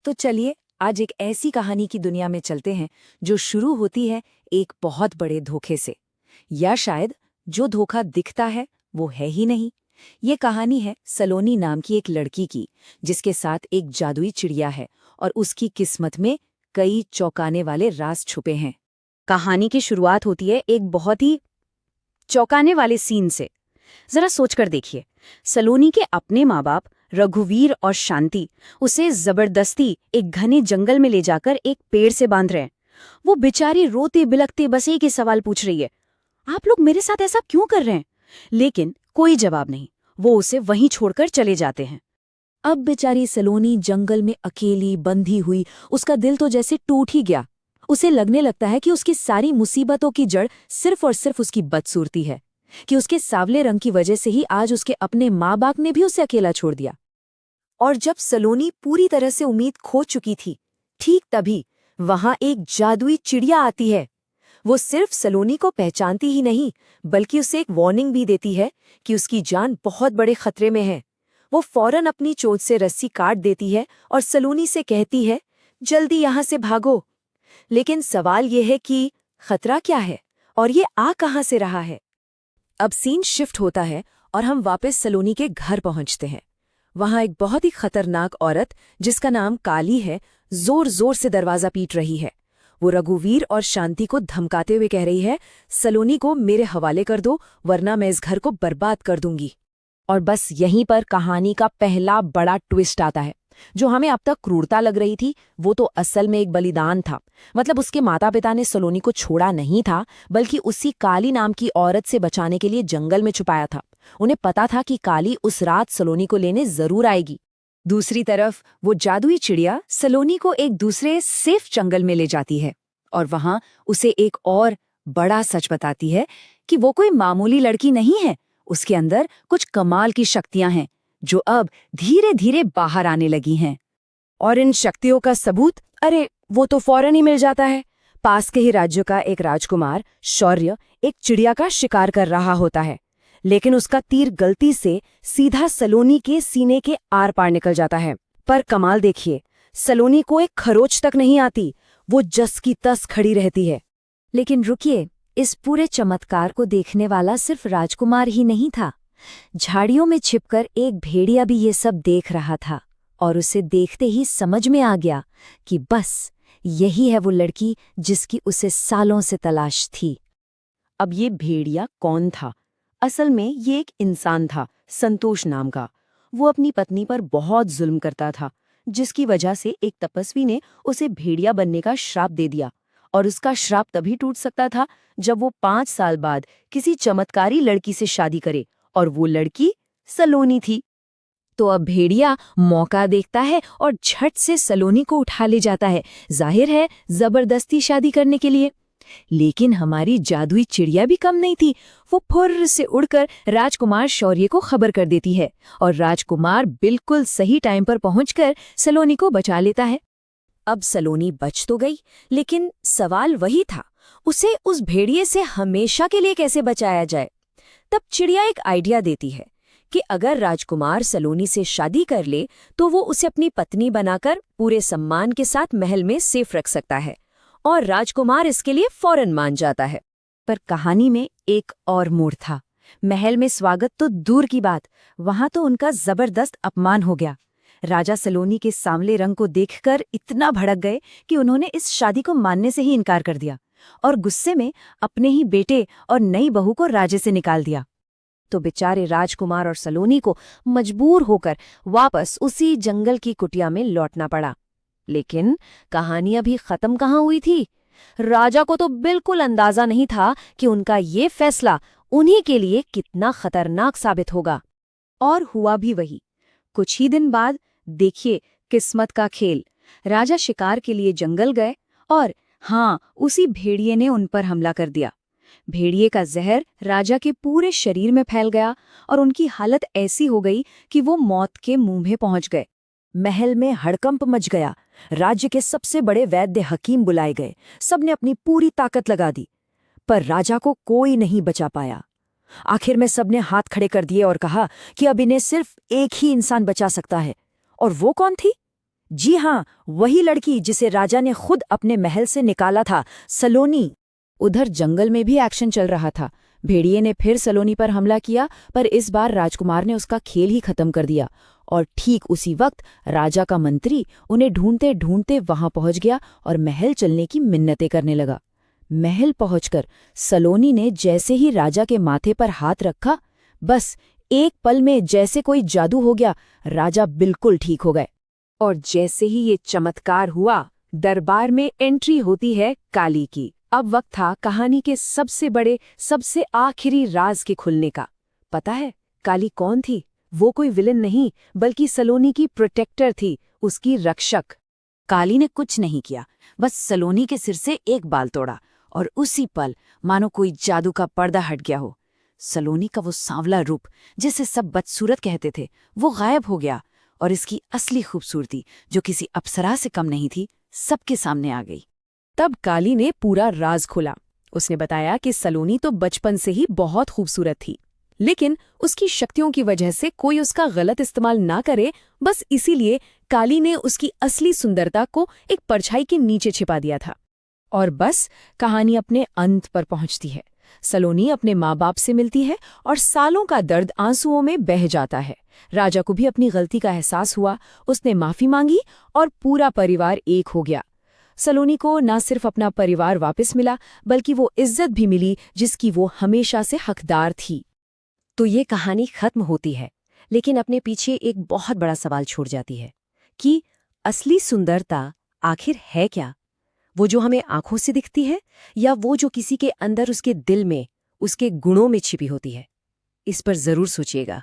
तो चलिए आज एक ऐसी कहानी की दुनिया में चलते हैं जो शुरू होती है एक बहुत बड़े धोखे से, या शायद जो धोखा दिखता है वो है ही नहीं। ये कहानी है सलोनी नाम की एक लड़की की, जिसके साथ एक जादुई चिड़िया है और उसकी किस्मत में कई चौंकाने वाले राज छुपे हैं। कहानी की शुरुआत होती है एक बहुत ही चौंकाने वाले सीन से। जरा सोचकर देखिए, सलोनी के अपने माँ बाप रघुवीर और शांति उसे जबरदस्ती एक घने जंगल में ले जाकर एक पेड़ से बांध रहे हैं। वो बेचारी रोते बिलखते बस एक ही सवाल पूछ रही है, आप लोग मेरे साथ ऐसा क्यों कर रहे हैं? लेकिन कोई जवाब नहीं, वो उसे वहीं छोड़कर चले जाते हैं। अब बेचारी सलोनी जंगल में अकेली बंधी हुई, उसका दिल तो जैसे टूट ही गया। उसे लगने लगता है कि उसकी सारी मुसीबतों की जड़ सिर्फ और सिर्फ उसकी बदसूरती है, कि उसके सांवले रंग की वजह से ही आज उसके अपने माँ बाप ने भी उसे अकेला छोड़ दिया। और जब सलोनी पूरी तरह से उम्मीद खो चुकी थी, ठीक तभी वहां एक जादुई चिड़िया आती है। वो सिर्फ सलोनी को पहचानती ही नहीं, बल्कि उसे एक वार्निंग भी देती है कि उसकी जान बहुत बड़े खतरे में है। वो फौरन अपनी चोंच से रस्सी काट देती है और सलोनी से कहती है, जल्दी यहां से भागो। लेकिन सवाल ये है कि खतरा क्या है और ये आ कहां से रहा है? अब सीन शिफ्ट होता है और हम वापस सलोनी के घर पहुंचते हैं। वहां एक बहुत ही खतरनाक औरत, जिसका नाम काली है, जोर जोर से दरवाजा पीट रही है। वो रघुवीर और शांति को धमकाते हुए कह रही है, सलोनी को मेरे हवाले कर दो, वरना मैं इस घर को बर्बाद कर दूंगी। और बस यहीं पर कहानी का पहला बड़ा ट्विस्ट आता है। जो हमें अब तक क्रूरता लग रही थी, वो तो असल में एक बलिदान था। मतलब उसके माता पिता ने सलोनी को छोड़ा नहीं था, बल्कि उसी काली नाम की औरत से बचाने के लिए जंगल में छुपाया था। उन्हें पता था कि काली उस रात सलोनी को लेने जरूर आएगी। दूसरी तरफ वो जादुई चिड़िया सलोनी को एक दूसरे सेफ जंगल में ले जाती है और वहां उसे एक और बड़ा सच बताती है कि वो कोई मामूली लड़की नहीं है। उसके अंदर कुछ कमाल की शक्तियां हैं जो अब धीरे धीरे बाहर आने लगी हैं। और इन शक्तियों का सबूत वो तो फौरन ही मिल जाता है। पास के ही राज्य का एक राजकुमार शौर्य एक चिड़िया का शिकार कर रहा होता है, लेकिन उसका तीर गलती से सीधा सलोनी के सीने के आर पार निकल जाता है। पर कमाल देखिए, सलोनी को एक खरोच तक नहीं आती, वो जस की तस खड़ी रहती है। लेकिन रुकिए, इस पूरे चमत्कार को देखने वाला सिर्फ राजकुमार ही नहीं था। झाड़ियों में छिपकर एक भेड़िया भी ये सब देख रहा था, और उसे देखते ही समझ में आ गया कि बस यही है वो लड़की जिसकी उसे सालों से तलाश थी। अब ये भेड़िया कौन था? असल में ये एक इंसान था, संतोष नाम का। वो अपनी पत्नी पर बहुत जुल्म करता था, जिसकी वजह से एक तपस्वी ने उसे भेड़िया बनने का श्राप दे दिया। और उसका श्राप तभी टूट सकता था जब वो 5 साल बाद किसी चमत्कारी लड़की से शादी करे, और वो लड़की सलोनी थी। तो अब भेड़िया मौका देखता है और झट से सलोनी को उठा ले जाता है, जाहिर है जबरदस्ती शादी करने के लिए। लेकिन हमारी जादुई चिड़िया भी कम नहीं थी। वो फुर्र से उड़कर राजकुमार शौर्य को खबर कर देती है, और राजकुमार बिल्कुल सही टाइम पर पहुंचकर सलोनी को बचा लेता है। अब सलोनी बच तो गई, लेकिन सवाल वही था, उसे उस भेड़िए से हमेशा के लिए कैसे बचाया जाए? तब चिड़िया एक आइडिया देती है कि अगर राजकुमार सलोनी से शादी कर ले तो वो उसे अपनी पत्नी बनाकर पूरे सम्मान के साथ महल में सेफ रख सकता है, और राजकुमार इसके लिए फौरन मान जाता है। पर कहानी में एक और मोड़ था। महल में स्वागत तो दूर की बात, वहां तो उनका जबरदस्त अपमान हो गया। राजा सलोनी के सांवले रंग को देखकर इतना भड़क गए कि उन्होंने इस शादी को मानने से ही इनकार कर दिया, और गुस्से में अपने ही बेटे और नई बहू को राज्य से निकाल दिया। तो बेचारे राजकुमार और सलोनी को मजबूर होकर वापस उसी जंगल की कुटिया में लौटना पड़ा। लेकिन कहानी अभी खत्म कहाँ हुई थी। राजा को तो बिल्कुल अंदाजा नहीं था कि उनका ये फैसला उन्हीं के लिए कितना खतरनाक साबित होगा। और हुआ भी वही। कुछ ही दिन बाद देखिए किस्मत का खेल। राजा शिकार के लिए जंगल गए, और उसी भेड़िए ने उन पर हमला कर दिया। भेड़िए का जहर राजा के पूरे शरीर में फैल गया, और उनकी हालत ऐसी हो गई कि वो मौत के मुंह में पहुंच गए। महल में हड़कंप मच गया। राज्य के सबसे बड़े वैद्य हकीम बुलाए गए। सबने अपनी पूरी ताकत लगा दी, पर राजा को कोई नहीं बचा पाया। आखिर में सबने हाथ खड़े कर दिए और कहा कि अब इन्हें सिर्फ एक ही इंसान बचा सकता है। और वो कौन थी? जी हाँ, वही लड़की जिसे राजा ने खुद अपने महल से निकाला था, सलोनी। उधर जंगल में भी एक्शन चल रहा था। भेड़िए ने फिर सलोनी पर हमला किया, पर इस बार राजकुमार ने उसका खेल ही खत्म कर दिया। और ठीक उसी वक्त राजा का मंत्री उन्हें ढूंढते ढूंढते वहां पहुंच गया और महल चलने की मिन्नतें करने लगा। महल पहुंचकर सलोनी ने जैसे ही राजा के माथे पर हाथ रखा, बस एक पल में जैसे कोई जादू हो गया, राजा बिल्कुल ठीक हो गए। और जैसे ही ये चमत्कार हुआ, दरबार में एंट्री होती है काली की। अब वक्त था कहानी के सबसे बड़े, सबसे आखिरी राज के खुलने का। पता है काली कौन थी? वो कोई विलन नहीं, बल्कि सलोनी की प्रोटेक्टर थी, उसकी रक्षक। काली ने कुछ नहीं किया, बस सलोनी के सिर से एक बाल तोड़ा, और उसी पल मानो कोई जादू का पर्दा हट गया हो। सलोनी का वो सांवला रूप, जिसे सब बदसूरत कहते थे, वो गायब हो गया, और इसकी असली खूबसूरती, जो किसी अप्सरा से कम नहीं थी, सबके सामने आ गई। तब काली ने पूरा राज खोला। उसने बताया कि सलोनी तो बचपन से ही बहुत खूबसूरत थी, लेकिन उसकी शक्तियों की वजह से कोई उसका गलत इस्तेमाल ना करे, बस इसीलिए काली ने उसकी असली सुंदरता को एक परछाई के नीचे छिपा दिया था। और बस कहानी अपने अंत पर पहुंचती है। सलोनी अपने माँ बाप से मिलती है और सालों का दर्द आंसुओं में बह जाता है। राजा को भी अपनी गलती का एहसास हुआ, उसने माफी मांगी और पूरा परिवार एक हो गया। सलोनी को न सिर्फ अपना परिवार वापस मिला, बल्कि वो इज्जत भी मिली जिसकी वो हमेशा से हकदार थी। तो ये कहानी खत्म होती है, लेकिन अपने पीछे एक बहुत बड़ा सवाल छोड़ जाती है कि असली सुंदरता आखिर है क्या? वो जो हमें आंखों से दिखती है, या वो जो किसी के अंदर, उसके दिल में, उसके गुणों में छिपी होती है? इस पर जरूर सोचिएगा।